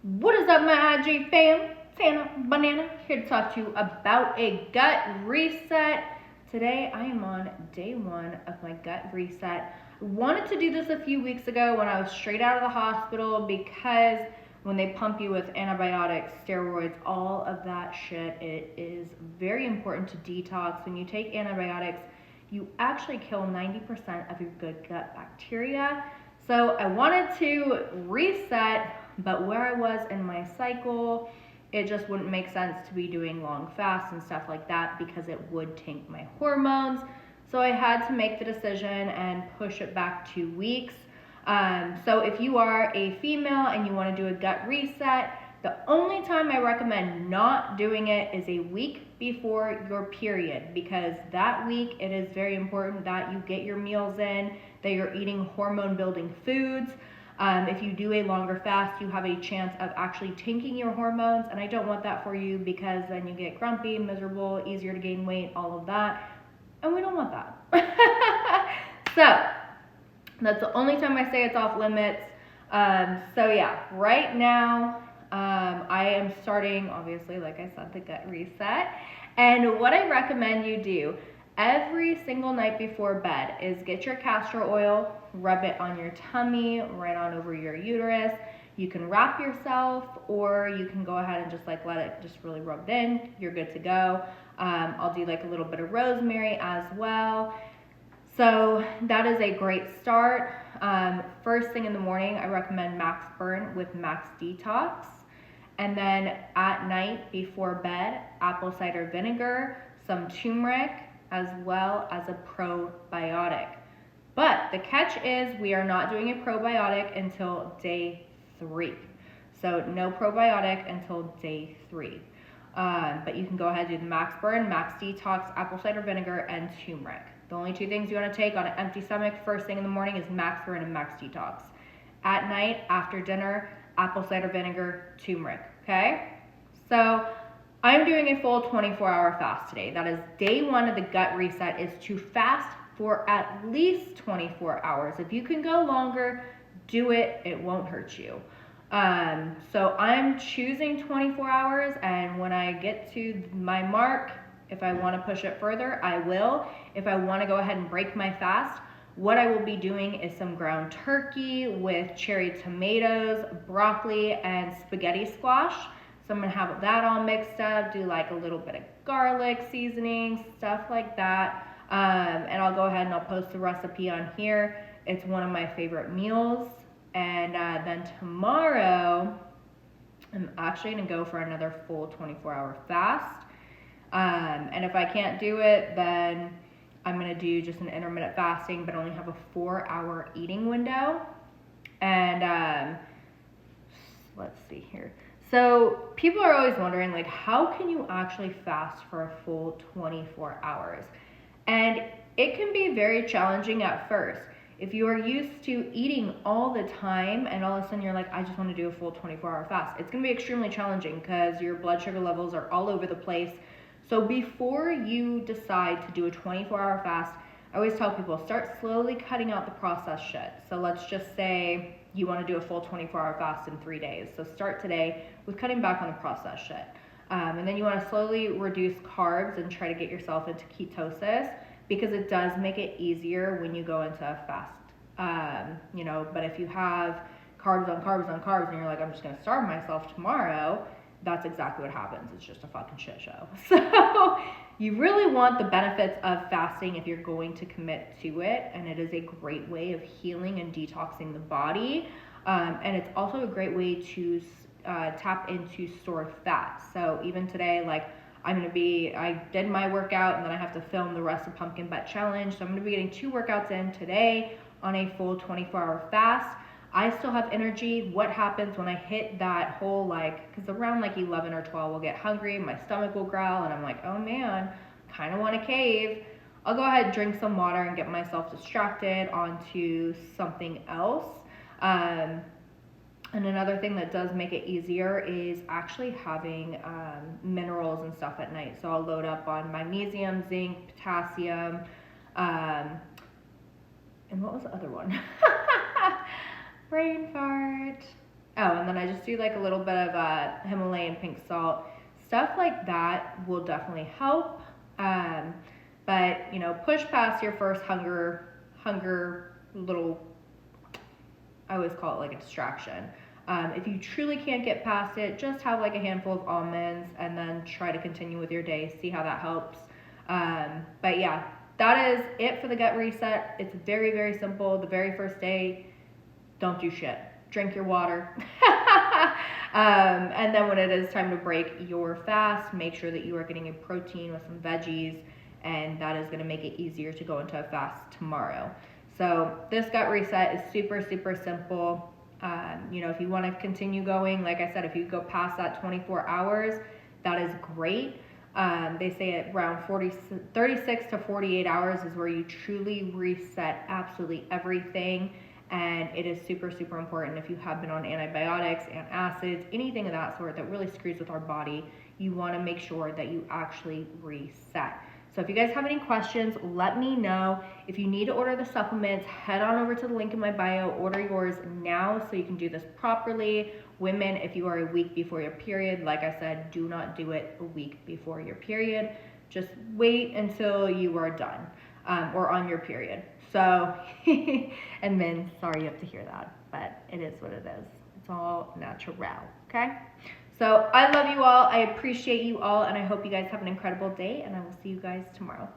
What is up, my IG fam? Tana Banana here to talk to you about a gut reset. Today I am on day one of my gut reset. I wanted to do this a few weeks ago when I was straight out of the hospital because when they pump you with antibiotics, steroids, all of that shit, it is very important to detox. When you take antibiotics, you actually kill 90% of your good gut bacteria. So I wanted to reset, but where I was in my cycle, it just wouldn't make sense to be doing long fasts and stuff like that because it would tank my hormones. So I had to make the decision and push it back 2 weeks. So if you are a female and you want to do a gut reset, the only time I recommend not doing it is a week before your period, because that week it is very important that you get your meals in, that you're eating hormone building foods. If you do a longer fast, you have a chance of actually tanking your hormones, and I don't want that for you because then you get grumpy, miserable, easier to gain weight, all of that, and we don't want that. So that's the only time I say it's off limits. So yeah, right now I am starting, obviously, like I said, the gut reset. And what I recommend you do every single night before bed is get your castor oil, rub it on your tummy, right on over your uterus. You can wrap yourself, or you can go ahead and just like let it just really rub it in. You're good to go. I'll do like a little bit of rosemary as well. So that is a great start. First thing in the morning, I recommend Max Burn with Max Detox. And then at night before bed, apple cider vinegar, some turmeric, as well as a probiotic. But the catch is we are not doing a probiotic until day 3. So no probiotic until day 3. But you can go ahead and do the Max Burn, Max Detox, apple cider vinegar, and turmeric. The only 2 things you want to take on an empty stomach first thing in the morning is Max Burn and Max Detox. At night, after dinner, apple cider vinegar, turmeric, okay? So I'm doing a full 24-hour fast today. That is day 1 of the gut reset, is to fast for at least 24 hours. If you can go longer, do it. It won't hurt you. So I'm choosing 24 hours, and when I get to my mark, if I want to push it further, I will. If I want to go ahead and break my fast, what I will be doing is some ground turkey with cherry tomatoes, broccoli, and spaghetti squash. So I'm gonna have that all mixed up, do like a little bit of garlic seasoning, stuff like that. And I'll go ahead and I'll post the recipe on here. It's one of my favorite meals. And then tomorrow, I'm actually gonna go for another full 24-hour fast. And if I can't do it, then I'm gonna do just an intermittent fasting, but only have a 4-hour eating window. And let's see here. So people are always wondering, like, how can you actually fast for a full 24 hours? And it can be very challenging at first. If you are used to eating all the time and all of a sudden you're like, I just want to do a full 24-hour fast, it's going to be extremely challenging because your blood sugar levels are all over the place. So before you decide to do a 24-hour fast, I always tell people, start slowly cutting out the processed shit. So let's just say you want to do a full 24-hour fast in 3 days. So start today with cutting back on the processed shit. And then you want to slowly reduce carbs and try to get yourself into ketosis, because it does make it easier when you go into a fast. But if you have carbs on carbs on carbs and you're like, I'm just going to starve myself tomorrow, that's exactly what happens. It's just a fucking shit show. So you really want the benefits of fasting if you're going to commit to it. And it is a great way of healing and detoxing the body. And it's also a great way to tap into stored fat. So even today, like, I did my workout and then I have to film the rest of Pumpkin Butt Challenge. So I'm gonna be getting 2 workouts in today on a full 24-hour fast. I still have energy. What happens when I hit that whole, because around 11 or 12 we'll get hungry, my stomach will growl, and I'm like, oh man, kind of want to cave. I'll go ahead and drink some water and get myself distracted onto something else. And another thing that does make it easier is actually having minerals and stuff at night. So I'll load up on magnesium, zinc, potassium, and what was the other one? Brain fart. Oh, and then I just do like a little bit of Himalayan pink salt. Stuff like that will definitely help. Um, but push past your first hunger little, I always call it like a distraction. If you truly can't get past it, just have like a handful of almonds and then try to continue with your day. See how that helps. But yeah, that is it for the gut reset. It's very, very simple. The very first day, don't do shit. Drink your water. And then when it is time to break your fast, make sure that you are getting a protein with some veggies, and that is going to make it easier to go into a fast tomorrow. So this gut reset is super, super simple. If you want to continue going, like I said, if you go past that 24 hours, that is great. They say around 36 to 48 hours is where you truly reset absolutely everything. And it is super, super important if you have been on antibiotics, antacids, anything of that sort that really screws with our body, you want to make sure that you actually reset. So if you guys have any questions, let me know. If you need to order the supplements, head on over to the link in my bio, order yours now so you can do this properly. Women, if you are a week before your period, like I said, do not do it a week before your period. Just wait until you are done or on your period. So, and men, sorry you have to hear that, but it is what it is. It's all natural, okay? So I love you all. I appreciate you all, and I hope you guys have an incredible day, and I will see you guys tomorrow.